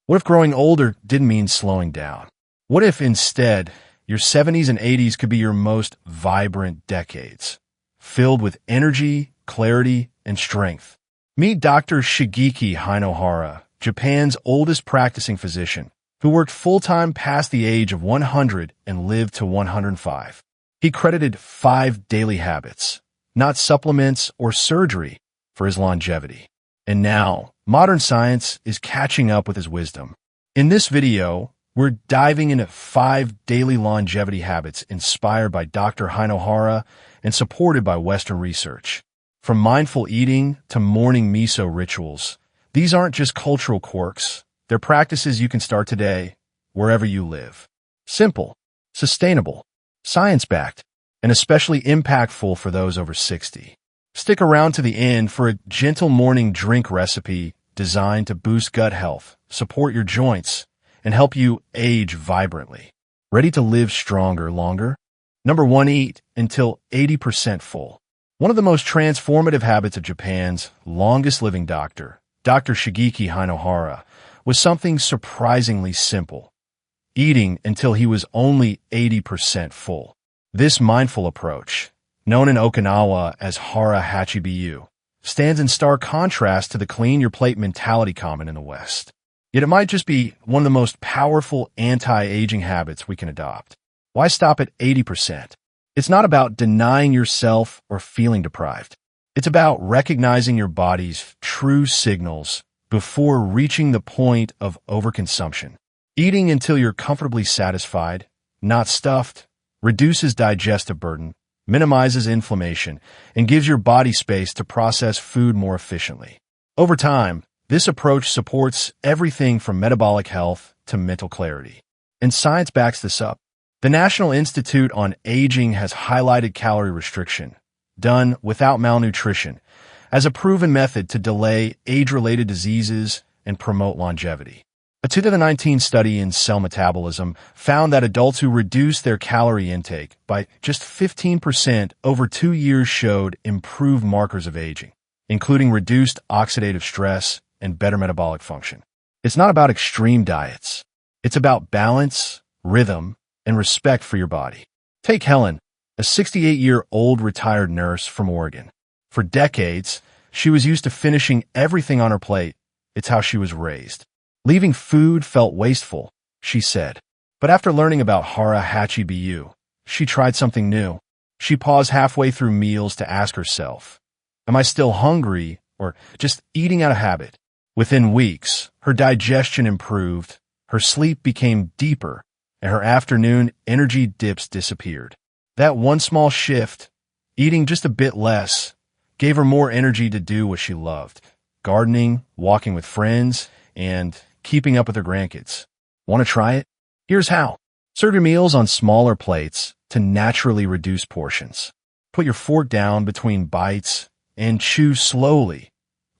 What if growing older didn't mean slowing down? What if instead your 70s and 80s could be your most vibrant decades, filled with energy, clarity, and strength? Meet Dr. Shigeaki Hinohara, Japan's oldest practicing physician, who worked full-time past the age of 100 and lived to 105. He credited 5 daily habits, not supplements or surgery, for his longevity. And now, modern science is catching up with his wisdom. In this video, we're diving into 5 daily longevity habits inspired by Dr. Hinohara and supported by Western research. From mindful eating to morning miso rituals, these aren't just cultural quirks. They're practices you can start today, wherever you live. Simple, sustainable, science-backed, and especially impactful for those over 60. Stick around to the end for a gentle morning drink recipe designed to boost gut health, support your joints, and help you age vibrantly. Ready to live stronger longer? Number 1, eat until 80% full. One of the most transformative habits of Japan's longest-living doctor, Dr. Shigeaki Hinohara, was something surprisingly simple: eating until he was only 80% full. This mindful approach, known in Okinawa as hara hachibiyu, stands in stark contrast to the clean-your-plate mentality common in the West. Yet it might just be one of the most powerful anti-aging habits we can adopt. Why stop at 80%? It's not about denying yourself or feeling deprived. It's about recognizing your body's true signals before reaching the point of overconsumption. Eating until you're comfortably satisfied, not stuffed, reduces digestive burden, minimizes inflammation, and gives your body space to process food more efficiently. Over time, this approach supports everything from metabolic health to mental clarity. And science backs this up. The National Institute on Aging has highlighted calorie restriction, done without malnutrition, as a proven method to delay age-related diseases and promote longevity. A 2019 study in Cell Metabolism found that adults who reduced their calorie intake by just 15% over 2 years showed improved markers of aging, including reduced oxidative stress and better metabolic function. It's not about extreme diets. It's about balance, rhythm, and respect for your body. Take Helen, a 68-year-old retired nurse from Oregon. For decades, she was used to finishing everything on her plate. It's how she was raised. Leaving food felt wasteful, she said. But after learning about hara hachibiyu, she tried something new. She paused halfway through meals to ask herself, am I still hungry or just eating out of habit? Within weeks, her digestion improved, her sleep became deeper, and her afternoon energy dips disappeared. That one small shift, eating just a bit less, gave her more energy to do what she loved: gardening, walking with friends, and keeping up with her grandkids. Want to try it? Here's how. Serve your meals on smaller plates to naturally reduce portions. Put your fork down between bites and chew slowly.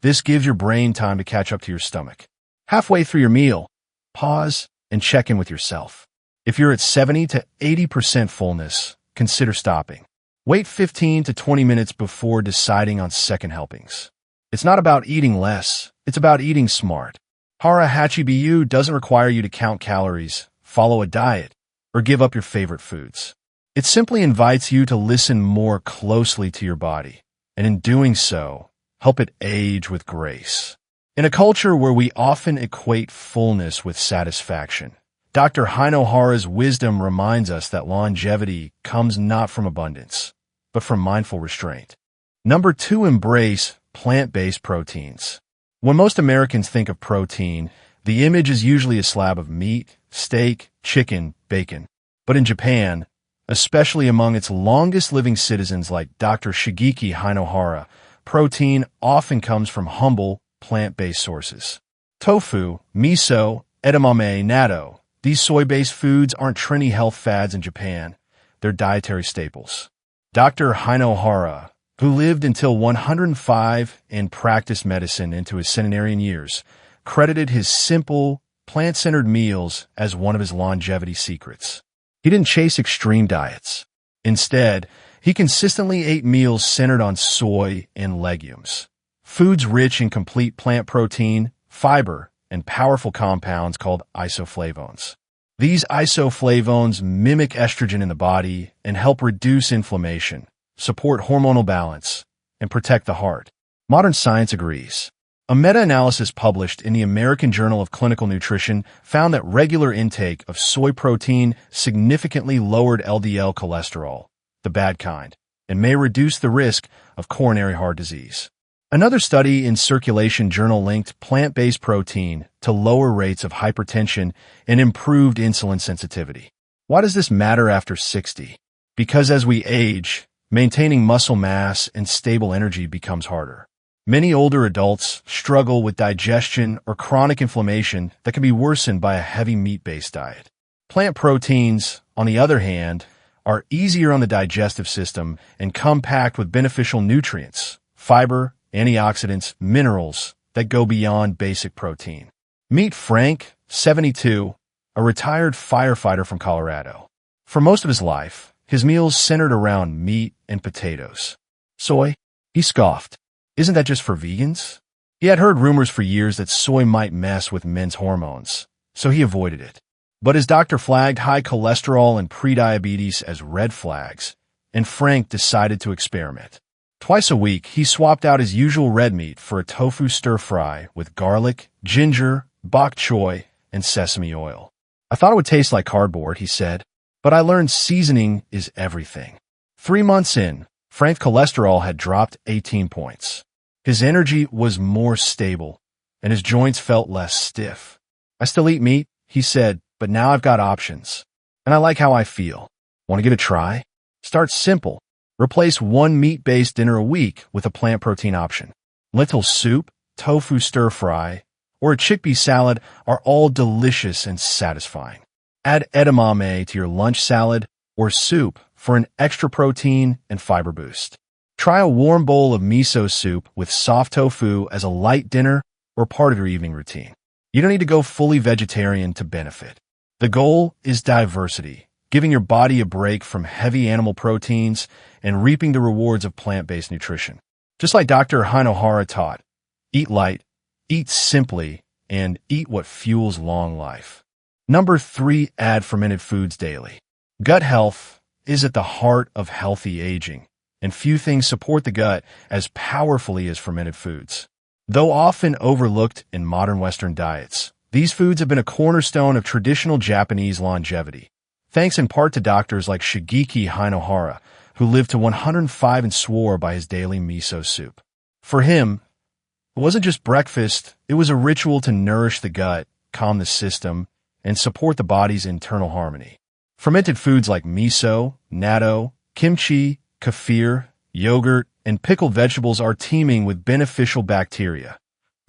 This gives your brain time to catch up to your stomach. Halfway through your meal, pause and check in with yourself. If you're at 70 to 80% fullness, consider stopping. Wait 15 to 20 minutes before deciding on second helpings. It's not about eating less, it's about eating smart. Hara hachibiyu doesn't require you to count calories, follow a diet, or give up your favorite foods. It simply invites you to listen more closely to your body, and in doing so, help it age with grace. In a culture where we often equate fullness with satisfaction, Dr. Hinohara's wisdom reminds us that longevity comes not from abundance, but from mindful restraint. Number 2, embrace plant-based proteins. When most Americans think of protein, the image is usually a slab of meat, steak, chicken, bacon. But in Japan, especially among its longest-living citizens like Dr. Shigeaki Hinohara, protein often comes from humble, plant-based sources. Tofu, miso, edamame, natto. These soy-based foods aren't trendy health fads in Japan. They're dietary staples. Dr. Hinohara, who lived until 105 and practiced medicine into his centenarian years, credited his simple, plant-centered meals as one of his longevity secrets. He didn't chase extreme diets. Instead, he consistently ate meals centered on soy and legumes, foods rich in complete plant protein, fiber, and powerful compounds called isoflavones. These isoflavones mimic estrogen in the body and help reduce inflammation, support hormonal balance, and protect the heart. Modern science agrees. A meta-analysis published in the American Journal of Clinical Nutrition found that regular intake of soy protein significantly lowered LDL cholesterol, the bad kind, and may reduce the risk of coronary heart disease. Another study in Circulation Journal linked plant-based protein to lower rates of hypertension and improved insulin sensitivity. Why does this matter after 60? Because as we age, maintaining muscle mass and stable energy becomes harder. Many older adults struggle with digestion or chronic inflammation that can be worsened by a heavy meat-based diet. Plant proteins, on the other hand, are easier on the digestive system and come packed with beneficial nutrients, fiber, antioxidants, minerals that go beyond basic protein. Meet Frank, 72, a retired firefighter from Colorado. For most of his life, his meals centered around meat and potatoes. Soy? He scoffed. Isn't that just for vegans? He had heard rumors for years that soy might mess with men's hormones, so he avoided it. But his doctor flagged high cholesterol and prediabetes as red flags, and Frank decided to experiment. Twice a week, he swapped out his usual red meat for a tofu stir-fry with garlic, ginger, bok choy, and sesame oil. I thought it would taste like cardboard, he said, but I learned seasoning is everything. 3 months in, Frank's cholesterol had dropped 18 points. His energy was more stable, and his joints felt less stiff. I still eat meat, he said, but now I've got options, and I like how I feel. Want to give it a try? Start simple. Replace one meat-based dinner a week with a plant protein option. Lentil soup, tofu stir-fry, or a chickpea salad are all delicious and satisfying. Add edamame to your lunch salad or soup for an extra protein and fiber boost. Try a warm bowl of miso soup with soft tofu as a light dinner or part of your evening routine. You don't need to go fully vegetarian to benefit. The goal is diversity, giving your body a break from heavy animal proteins and reaping the rewards of plant-based nutrition. Just like Dr. Hinohara taught, eat light, eat simply, and eat what fuels long life. Number 3, add fermented foods daily. Gut health is at the heart of healthy aging, and few things support the gut as powerfully as fermented foods. Though often overlooked in modern Western diets, these foods have been a cornerstone of traditional Japanese longevity, thanks in part to doctors like Shigeaki Hinohara, who lived to 105 and swore by his daily miso soup. For him, it wasn't just breakfast, it was a ritual to nourish the gut, calm the system, and support the body's internal harmony. Fermented foods like miso, natto, kimchi, kefir, yogurt, and pickled vegetables are teeming with beneficial bacteria,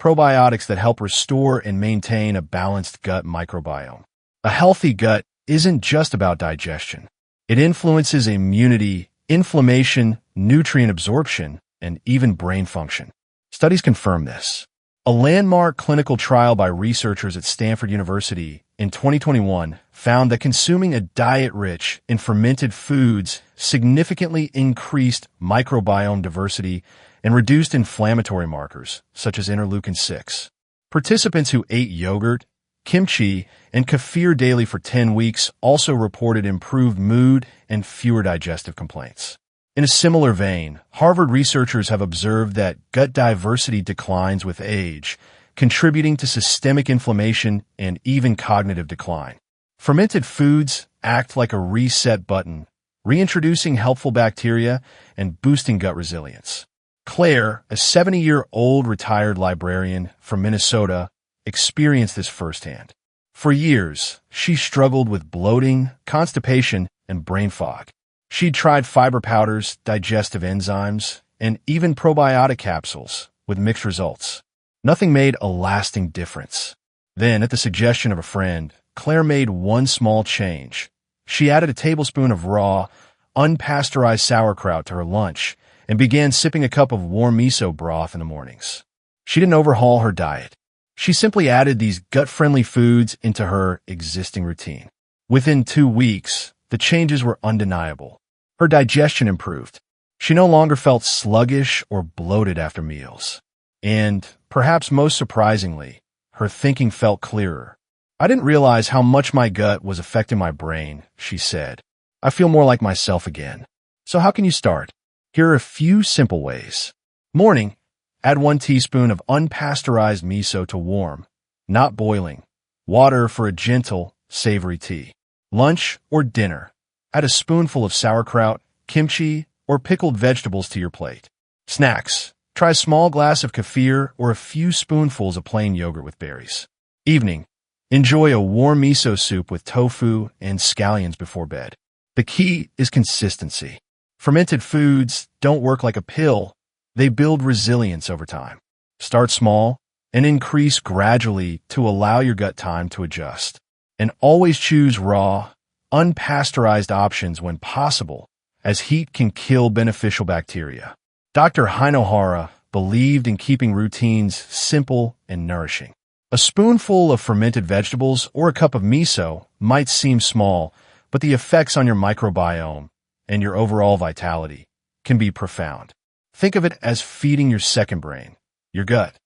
probiotics that help restore and maintain a balanced gut microbiome. A healthy gut isn't just about digestion. It influences immunity, inflammation, nutrient absorption, and even brain function. Studies confirm this. A landmark clinical trial by researchers at Stanford University in 2021 found that consuming a diet rich in fermented foods significantly increased microbiome diversity and reduced inflammatory markers, such as interleukin-6. Participants who ate yogurt, kimchi, and kefir daily for 10 weeks also reported improved mood and fewer digestive complaints. In a similar vein, Harvard researchers have observed that gut diversity declines with age, contributing to systemic inflammation and even cognitive decline. Fermented foods act like a reset button, reintroducing helpful bacteria and boosting gut resilience. Claire, a 70-year-old retired librarian from Minnesota, experienced this firsthand. For years, she struggled with bloating, constipation, and brain fog. She'd tried fiber powders, digestive enzymes, and even probiotic capsules, with mixed results. Nothing made a lasting difference. Then, at the suggestion of a friend, Claire made one small change. She added a tablespoon of raw, unpasteurized sauerkraut to her lunch and began sipping a cup of warm miso broth in the mornings. She didn't overhaul her diet. She simply added these gut-friendly foods into her existing routine. Within 2 weeks, the changes were undeniable. Her digestion improved. She no longer felt sluggish or bloated after meals. And, perhaps most surprisingly, her thinking felt clearer. I didn't realize how much my gut was affecting my brain, she said. I feel more like myself again. So how can you start? Here are a few simple ways. Morning, add 1 teaspoon of unpasteurized miso to warm, not boiling, water for a gentle, savory tea. Lunch or dinner, add a spoonful of sauerkraut, kimchi, or pickled vegetables to your plate. Snacks, try a small glass of kefir or a few spoonfuls of plain yogurt with berries. Evening, enjoy a warm miso soup with tofu and scallions before bed. The key is consistency. Fermented foods don't work like a pill. They build resilience over time. Start small and increase gradually to allow your gut time to adjust. And always choose raw, unpasteurized options when possible, as heat can kill beneficial bacteria. Dr. Hinohara believed in keeping routines simple and nourishing. A spoonful of fermented vegetables or a cup of miso might seem small, but the effects on your microbiome and your overall vitality can be profound. Think of it as feeding your second brain, your gut.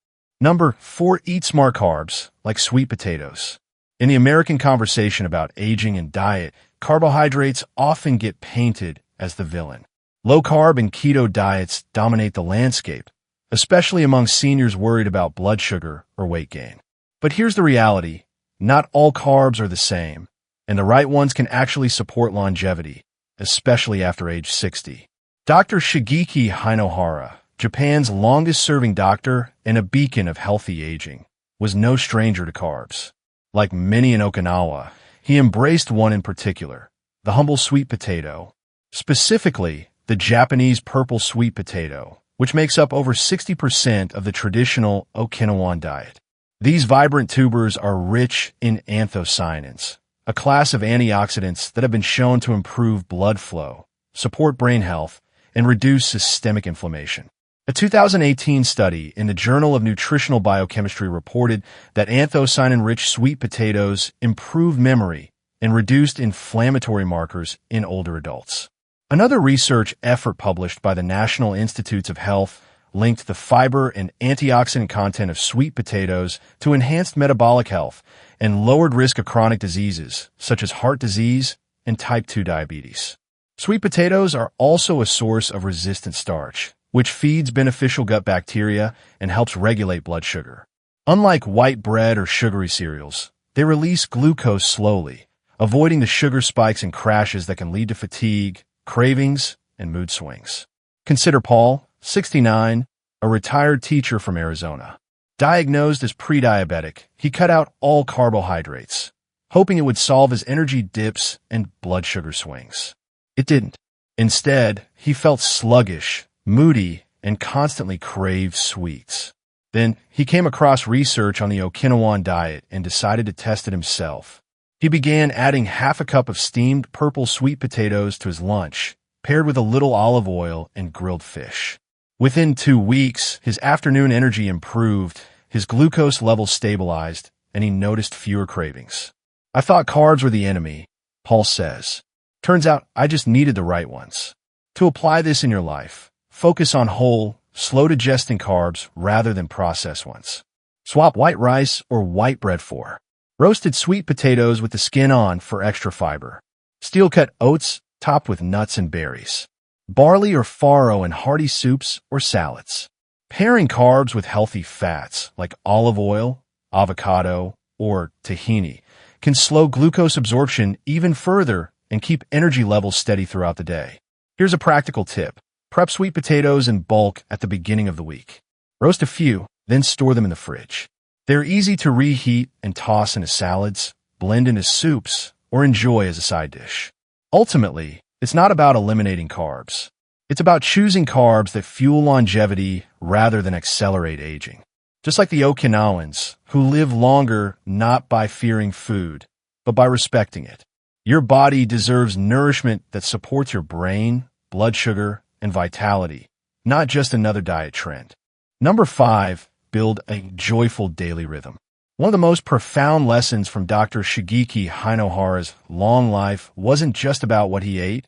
Number 4, eat smart carbs, like sweet potatoes. In the American conversation about aging and diet, carbohydrates often get painted as the villain. Low-carb and keto diets dominate the landscape, especially among seniors worried about blood sugar or weight gain. But here's the reality. Not all carbs are the same, and the right ones can actually support longevity, especially after age 60. Dr. Shigeaki Hinohara, Japan's longest-serving doctor and a beacon of healthy aging, was no stranger to carbs. Like many in Okinawa, he embraced one in particular, the humble sweet potato, specifically the Japanese purple sweet potato, which makes up over 60% of the traditional Okinawan diet. These vibrant tubers are rich in anthocyanins, a class of antioxidants that have been shown to improve blood flow, support brain health, and reduce systemic inflammation. A 2018 study in the Journal of Nutritional Biochemistry reported that anthocyanin-rich sweet potatoes improved memory and reduced inflammatory markers in older adults. Another research effort published by the National Institutes of Health linked the fiber and antioxidant content of sweet potatoes to enhanced metabolic health and lowered risk of chronic diseases such as heart disease and type 2 diabetes. Sweet potatoes are also a source of resistant starch, which feeds beneficial gut bacteria and helps regulate blood sugar. Unlike white bread or sugary cereals, they release glucose slowly, avoiding the sugar spikes and crashes that can lead to fatigue, cravings, and mood swings. Consider Paul, 69, a retired teacher from Arizona. Diagnosed as pre-diabetic, he cut out all carbohydrates, hoping it would solve his energy dips and blood sugar swings. It didn't. Instead, he felt sluggish, moody, and constantly craved sweets. Then, he came across research on the Okinawan diet and decided to test it himself. He began adding half a cup of steamed purple sweet potatoes to his lunch, paired with a little olive oil and grilled fish. Within 2 weeks, his afternoon energy improved, his glucose levels stabilized, and he noticed fewer cravings. I thought carbs were the enemy, Paul says. Turns out I just needed the right ones. To apply this in your life, focus on whole, slow-digesting carbs rather than processed ones. Swap white rice or white bread for roasted sweet potatoes with the skin on for extra fiber. Steel-cut oats topped with nuts and berries. Barley or farro in hearty soups or salads. Pairing carbs with healthy fats like olive oil, avocado, or tahini can slow glucose absorption even further and keep energy levels steady throughout the day. Here's a practical tip. Prep sweet potatoes in bulk at the beginning of the week. Roast a few, then store them in the fridge. They're easy to reheat and toss into salads, blend into soups, or enjoy as a side dish. Ultimately, it's not about eliminating carbs. It's about choosing carbs that fuel longevity rather than accelerate aging. Just like the Okinawans, who live longer not by fearing food, but by respecting it. Your body deserves nourishment that supports your brain, blood sugar, and vitality, not just another diet trend. Number 5, build a joyful daily rhythm. One of the most profound lessons from Dr. Shigeaki Hinohara's long life wasn't just about what he ate,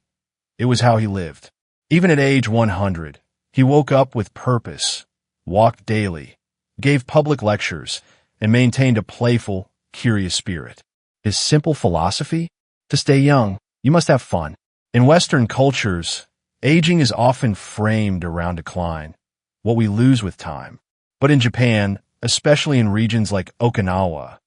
it was how he lived. Even at age 100, he woke up with purpose, walked daily, gave public lectures, and maintained a playful, curious spirit. His simple philosophy? To stay young, you must have fun. In Western cultures, aging is often framed around decline, what we lose with time. But in Japan, especially in regions like Okinawa,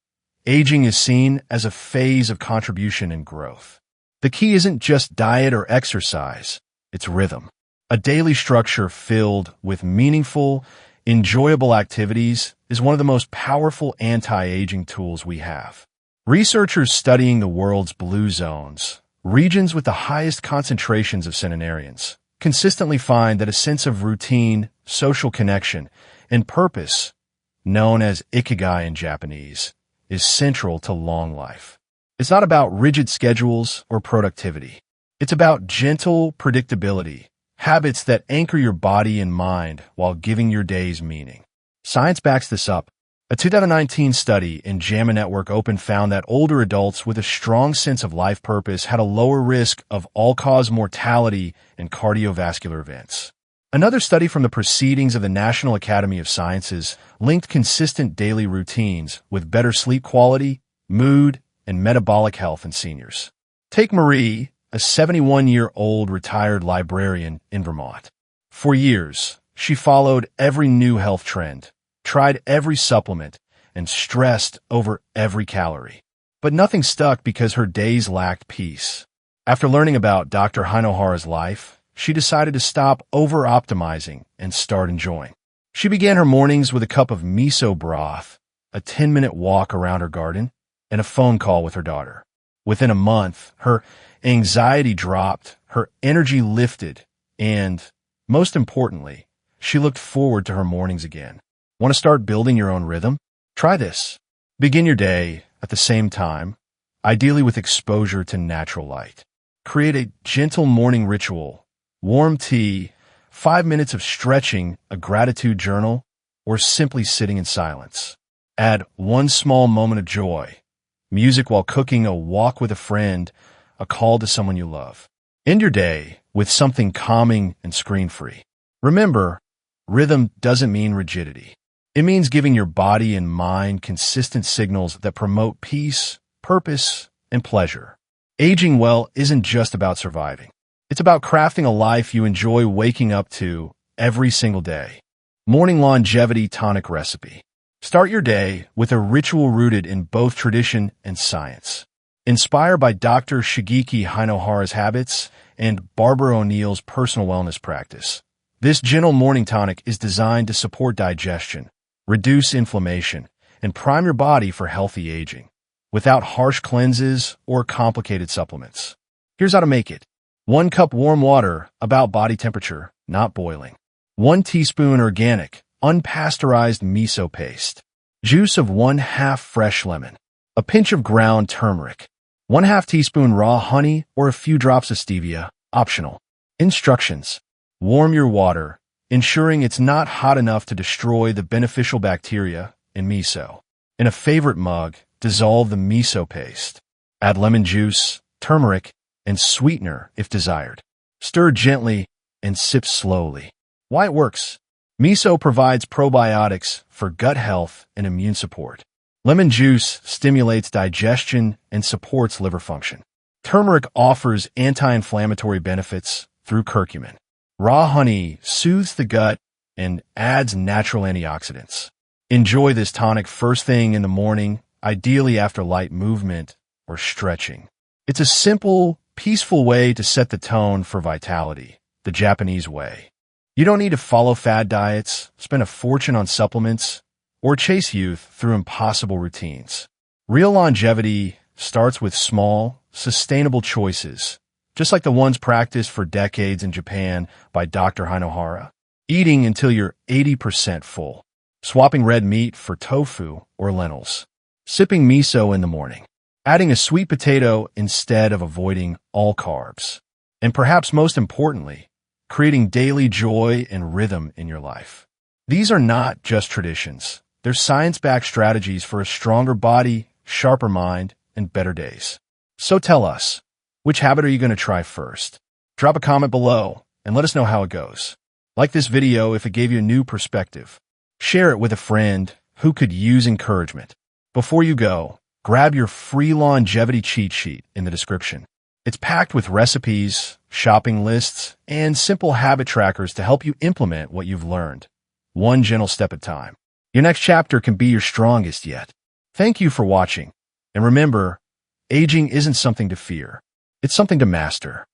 aging is seen as a phase of contribution and growth. The key isn't just diet or exercise, it's rhythm. A daily structure filled with meaningful, enjoyable activities is one of the most powerful anti-aging tools we have. Researchers studying the world's blue zones, regions with the highest concentrations of centenarians, consistently find that a sense of routine, social connection, and purpose, known as ikigai in Japanese, is central to long life. It's not about rigid schedules or productivity. It's about gentle predictability, habits that anchor your body and mind while giving your days meaning. Science backs this up. A 2019 study in JAMA Network Open found that older adults with a strong sense of life purpose had a lower risk of all-cause mortality and cardiovascular events. Another study from the Proceedings of the National Academy of Sciences linked consistent daily routines with better sleep quality, mood, and metabolic health in seniors. Take Marie, a 71-year-old retired librarian in Vermont. For years, she followed every new health trend, tried every supplement, and stressed over every calorie. But nothing stuck because her days lacked peace. After learning about Dr. Hinohara's life, she decided to stop over-optimizing and start enjoying. She began her mornings with a cup of miso broth, a 10-minute walk around her garden, and a phone call with her daughter. Within a month, her anxiety dropped, her energy lifted, and, most importantly, she looked forward to her mornings again. Want to start building your own rhythm? Try this. Begin your day at the same time, ideally with exposure to natural light. Create a gentle morning ritual, warm tea, 5 minutes of stretching, a gratitude journal, or simply sitting in silence. Add one small moment of joy, music while cooking, a walk with a friend, a call to someone you love. End your day with something calming and screen-free. Remember, rhythm doesn't mean rigidity. It means giving your body and mind consistent signals that promote peace, purpose, and pleasure. Aging well isn't just about surviving. It's about crafting a life you enjoy waking up to every single day. Morning Longevity Tonic Recipe. Start your day with a ritual rooted in both tradition and science. Inspired by Dr. Shigeaki Hinohara's habits and Barbara O'Neill's personal wellness practice, this gentle morning tonic is designed to support digestion, reduce inflammation, and prime your body for healthy aging, without harsh cleanses or complicated supplements. Here's how to make it. 1 cup warm water, about body temperature, not boiling. 1 teaspoon organic, unpasteurized miso paste. Juice of 1/2 fresh lemon. A pinch of ground turmeric. 1/2 teaspoon raw honey or a few drops of stevia, optional. Instructions. Warm your water, ensuring it's not hot enough to destroy the beneficial bacteria in miso. In a favorite mug, dissolve the miso paste. Add lemon juice, turmeric, and sweetener if desired. Stir gently and sip slowly. Why it works? Miso provides probiotics for gut health and immune support. Lemon juice stimulates digestion and supports liver function. Turmeric offers anti-inflammatory benefits through curcumin. Raw honey soothes the gut and adds natural antioxidants. Enjoy this tonic first thing in the morning, ideally after light movement or stretching. It's a simple, peaceful way to set the tone for vitality, the Japanese way. You don't need to follow fad diets, spend a fortune on supplements, or chase youth through impossible routines. Real longevity starts with small, sustainable choices, just like the ones practiced for decades in Japan by Dr. Hinohara. Eating until you're 80% full. Swapping red meat for tofu or lentils. Sipping miso in the morning. Adding a sweet potato instead of avoiding all carbs. And perhaps most importantly, creating daily joy and rhythm in your life. These are not just traditions. They're science-backed strategies for a stronger body, sharper mind, and better days. So tell us, which habit are you going to try first? Drop a comment below and let us know how it goes. Like this video if it gave you a new perspective. Share it with a friend, who could use encouragement. Before you go, grab your free longevity cheat sheet in the description. It's packed with recipes, shopping lists, and simple habit trackers to help you implement what you've learned, one gentle step at a time. Your next chapter can be your strongest yet. Thank you for watching. And remember, aging isn't something to fear. It's something to master.